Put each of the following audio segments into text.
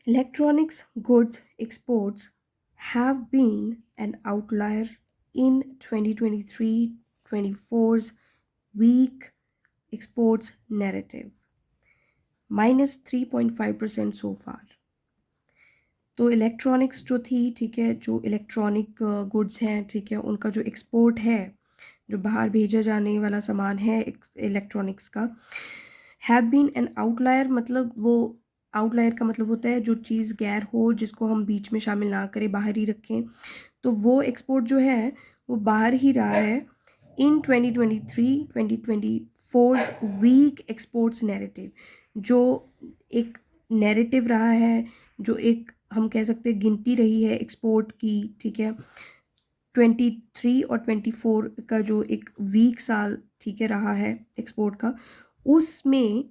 Electronics goods exports have been an outlier in 2023-24's weak exports narrative, -3.5% so far. तो electronics जो थी, ठीक है, जो इलेक्ट्रॉनिक गुड्स हैं, ठीक है, उनका जो एक्सपोर्ट है, जो बाहर भेजा जाने वाला सामान है इलेक्ट्रॉनिक्स का, हैव बीन एन आउटलायर, मतलब वो आउटलायर का मतलब होता है जो चीज़ गैर हो, जिसको हम बीच में शामिल ना करें, बाहर ही रखें, तो वो एक्सपोर्ट जो है वो बाहर ही रहा है इन 2023-2024 वीक एक्सपोर्ट्स नैरेटिव, जो एक नैरेटिव रहा है, जो एक हम कह सकते हैं गिनती रही है एक्सपोर्ट की, ठीक है, 23 और 24 का जो एक वीक साल, ठीक है, रहा है एक्सपोर्ट का, उसमें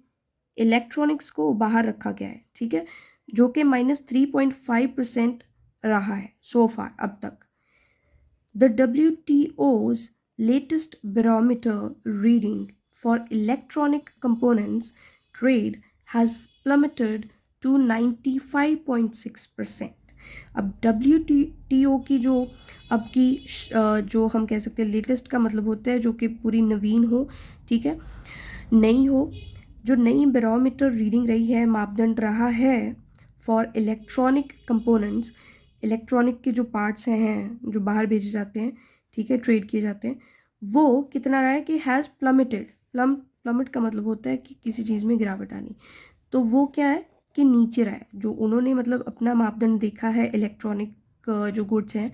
इलेक्ट्रॉनिक्स को बाहर रखा गया है, ठीक है, जो कि -3.5% रहा है सो फार अब तक. The WTO's latest barometer reading for electronic components trade has plummeted to 95.6%. अब WTO की जो अब की जो हम कह सकते हैं लेटेस्ट का मतलब होता है जो कि पूरी नवीन हो, ठीक है, नई हो, जो नई बैरोमीटर रीडिंग रही है, मापदंड रहा है फॉर इलेक्ट्रॉनिक कंपोनेंट्स, इलेक्ट्रॉनिक के जो पार्ट्स हैं जो बाहर भेजे जाते हैं, ठीक है, ट्रेड किए जाते हैं, वो कितना रहा है कि हैज़ प्लमेटेड. प्लमेट का मतलब होता है कि किसी चीज़ में गिरावट आनी, तो वो क्या है कि नीचे रहा है. जो उन्होंने मतलब अपना मापदंड देखा है इलेक्ट्रॉनिक जो गुड्स हैं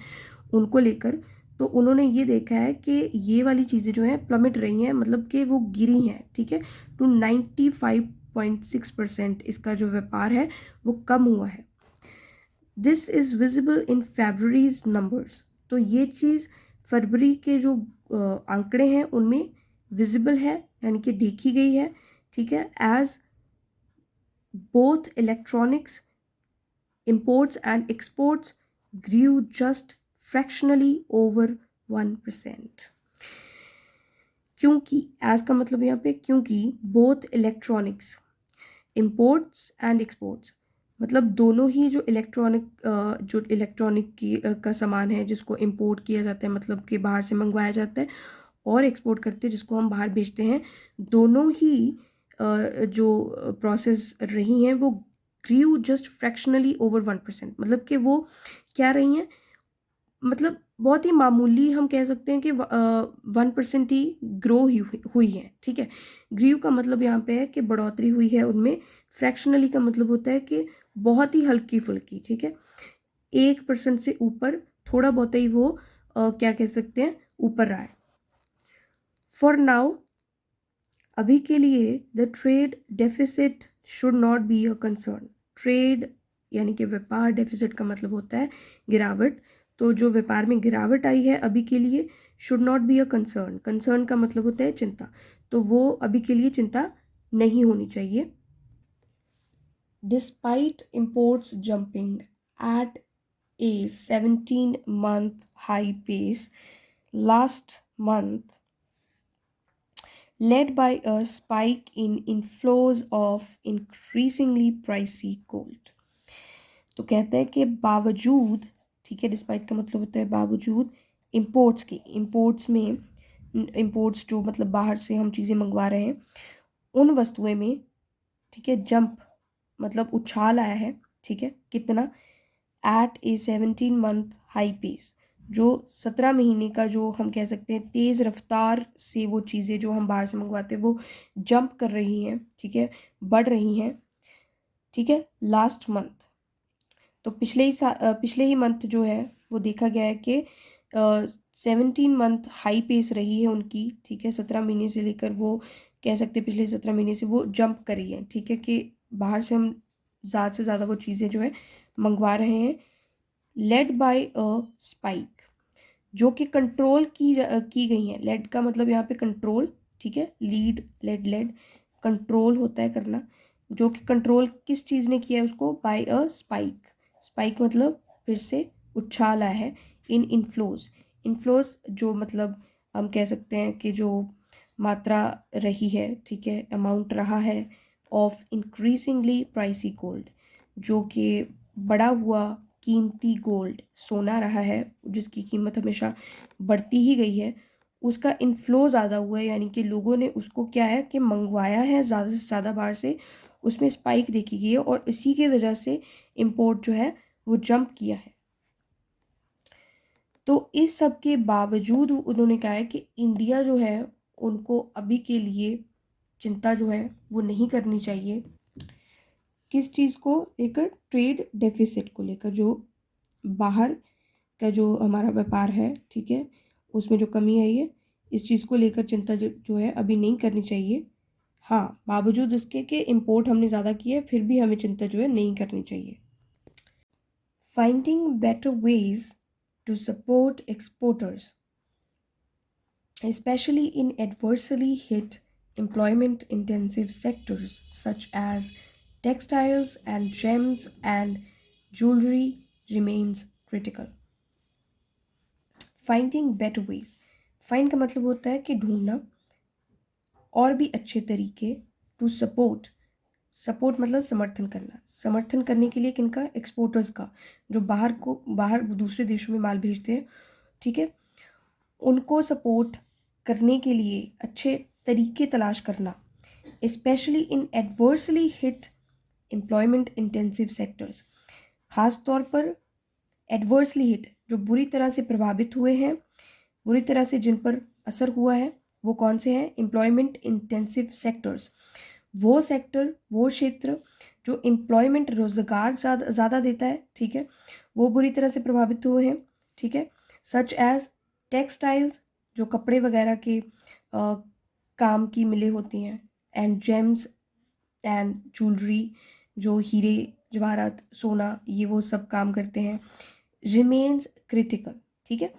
उनको लेकर, तो उन्होंने ये देखा है कि ये वाली चीज़ें जो हैं प्लमेट रही हैं, मतलब कि वो गिरी हैं, ठीक है, टू 95.6% इसका जो व्यापार है वो कम हुआ है. This is visible in February's numbers. तो ये चीज़ फरवरी के जो आंकड़े हैं उनमें विजिबल है, यानी कि देखी गई है, ठीक है, as both electronics imports and exports grew just fractionally over 1%. क्योंकि एज का मतलब यहाँ पे क्योंकि both electronics imports and exports, मतलब दोनों ही जो इलेक्ट्रॉनिक की का सामान है जिसको इंपोर्ट किया जाता है, मतलब कि बाहर से मंगवाया जाता है, और एक्सपोर्ट करते हैं जिसको हम बाहर बेचते हैं, दोनों ही जो प्रोसेस रही हैं वो ग्रीव जस्ट फ्रैक्शनली ओवर 1%, मतलब कि वो क्या रही हैं, मतलब बहुत ही मामूली हम कह सकते हैं कि 1% ही ग्रो हुई है, ठीक है. ग्रीव का मतलब यहाँ पे है कि बढ़ोतरी हुई है उनमें. फ्रैक्शनली का मतलब होता है कि बहुत ही हल्की फुल्की, ठीक है, 1% से ऊपर थोड़ा बहुत ही वो क्या कह सकते हैं ऊपर रहा है. फॉर नाउ, अभी के लिए the trade deficit should not be a concern. Trade यानी कि व्यापार, डेफिसिट का मतलब होता है गिरावट, तो जो व्यापार में गिरावट आई है अभी के लिए should not be a concern. Concern का मतलब होता है चिंता, तो वो अभी के लिए चिंता नहीं होनी चाहिए. Despite imports jumping at a 17-month high pace last month, led by a spike in inflows of increasingly pricey gold. तो कहते हैं कि बावजूद, ठीक है, डिस्पाइट का मतलब होता है बावजूद इंपोर्ट्स के, इंपोर्ट्स में इंपोर्ट्स जो मतलब बाहर से हम चीज़ें मंगवा रहे हैं उन वस्तुएं में, ठीक है, जंप मतलब उछाल आया है, ठीक है, कितना, एट ए 17-month हाई पेस, जो 17 महीने का जो हम कह सकते हैं तेज़ रफ्तार से वो चीज़ें जो हम बाहर से मंगवाते हैं वो जंप कर रही हैं, ठीक है, बढ़ रही हैं, ठीक है, लास्ट मंथ. तो पिछले ही मंथ जो है वो देखा गया है कि 17 मंथ हाई पेस रही है उनकी, ठीक है, 17 महीने से लेकर वो कह सकते हैं पिछले 17 महीने से वो जंप कर रही है, ठीक है, कि बाहर से हम ज़्यादा से ज़्यादा वो चीज़ें जो है मंगवा रहे हैं. लेड बाय अ स्पाइक, जो कि कंट्रोल की गई हैं. लेड का मतलब यहाँ पे कंट्रोल, ठीक है, लीड, लेड कंट्रोल होता है करना, जो कि कंट्रोल किस चीज़ ने किया है उसको, बाय अ स्पाइक. स्पाइक मतलब फिर से उछाल आया है. इन इन्फ्लोज जो मतलब हम कह सकते हैं कि जो मात्रा रही है, ठीक है, अमाउंट रहा है ऑफ इंक्रीजिंगली प्राइसी गोल्ड, जो कि बढ़ा हुआ कीमती गोल्ड सोना रहा है, जिसकी कीमत हमेशा बढ़ती ही गई है, उसका इन्फ्लो ज़्यादा हुआ है, यानी कि लोगों ने उसको क्या है कि मंगवाया है ज़्यादा से ज़्यादा बाहर से, उसमें स्पाइक देखी गई है और इसी की वजह से इम्पोर्ट जो है वो जंप किया है। तो इस सब के बावजूद उन्होंने कहा है कि इंडिया जो है उनको अभी के लिए चिंता जो है वो नहीं करनी चाहिए। किस चीज़ को लेकर? ट्रेड डेफिसिट को लेकर, जो बाहर का जो हमारा व्यापार है, ठीक है, उसमें जो कमी आई है, इस चीज़ को लेकर चिंता जो है अभी नहीं करनी चाहिए। हाँ, बावजूद इसके कि इम्पोर्ट हमने ज़्यादा किया है, फिर भी हमें चिंता जो है नहीं करनी चाहिए। Finding better ways to support exporters especially in adversely hit employment intensive sectors such as textiles and gems and jewelry remains critical. Finding better veg, find का मतलब होता है कि ढूंढना और भी अच्छे तरीके, टू सपोर्ट, सपोर्ट मतलब समर्थन करना, समर्थन करने के लिए किनका? एक्सपोर्टर्स का, जो बाहर दूसरे देशों में माल भेजते हैं, ठीक है, उनको सपोर्ट करने के लिए अच्छे तरीके तलाश करना, specially in adversely hit employment intensive sectors, ख़ास तौर पर एडवर्सली हिट, जो बुरी तरह से प्रभावित हुए हैं, बुरी तरह से जिन पर असर हुआ है, वो कौन से हैं? एम्प्लॉयमेंट इंटेंसिव सेक्टर्स, वो सेक्टर, वो क्षेत्र जो एम्प्लॉयमेंट रोज़गार ज़्यादा देता है, ठीक है, वो बुरी तरह से प्रभावित हुए हैं, ठीक है, सच एज टेक्सटाइल्स, जो कपड़े वगैरह के काम की मिलें होती हैं, एंड जेम्स एंड ज्वेलरी, जो हीरे जवाहरात सोना ये वो सब काम करते हैं, रिमेन्स क्रिटिकल, ठीक है।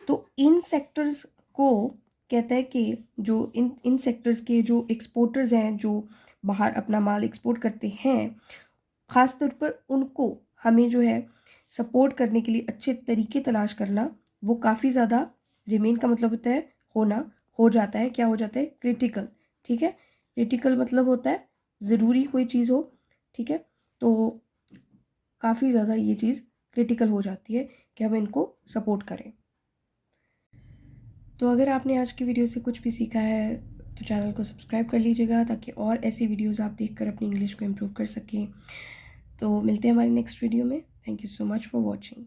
तो इन सेक्टर्स को कहता है कि जो इन सेक्टर्स के जो एक्सपोर्टर्स हैं, जो बाहर अपना माल एक्सपोर्ट करते हैं, ख़ास तौर पर उनको हमें जो है सपोर्ट करने के लिए अच्छे तरीके तलाश करना, वो काफ़ी ज़्यादा, रिमेन का मतलब होता है होना, हो जाता है, क्या हो जाता है? क्रिटिकल, ठीक है। क्रिटिकल मतलब होता है ज़रूरी कोई चीज़ हो, ठीक है, तो काफ़ी ज़्यादा ये चीज़ क्रिटिकल हो जाती है कि हम इनको सपोर्ट करें। तो अगर आपने आज की वीडियो से कुछ भी सीखा है तो चैनल को सब्सक्राइब कर लीजिएगा, ताकि और ऐसी वीडियोस आप देखकर अपनी इंग्लिश को इम्प्रूव कर सकें। तो मिलते हैं हमारी नेक्स्ट वीडियो में। Thank you so much for watching.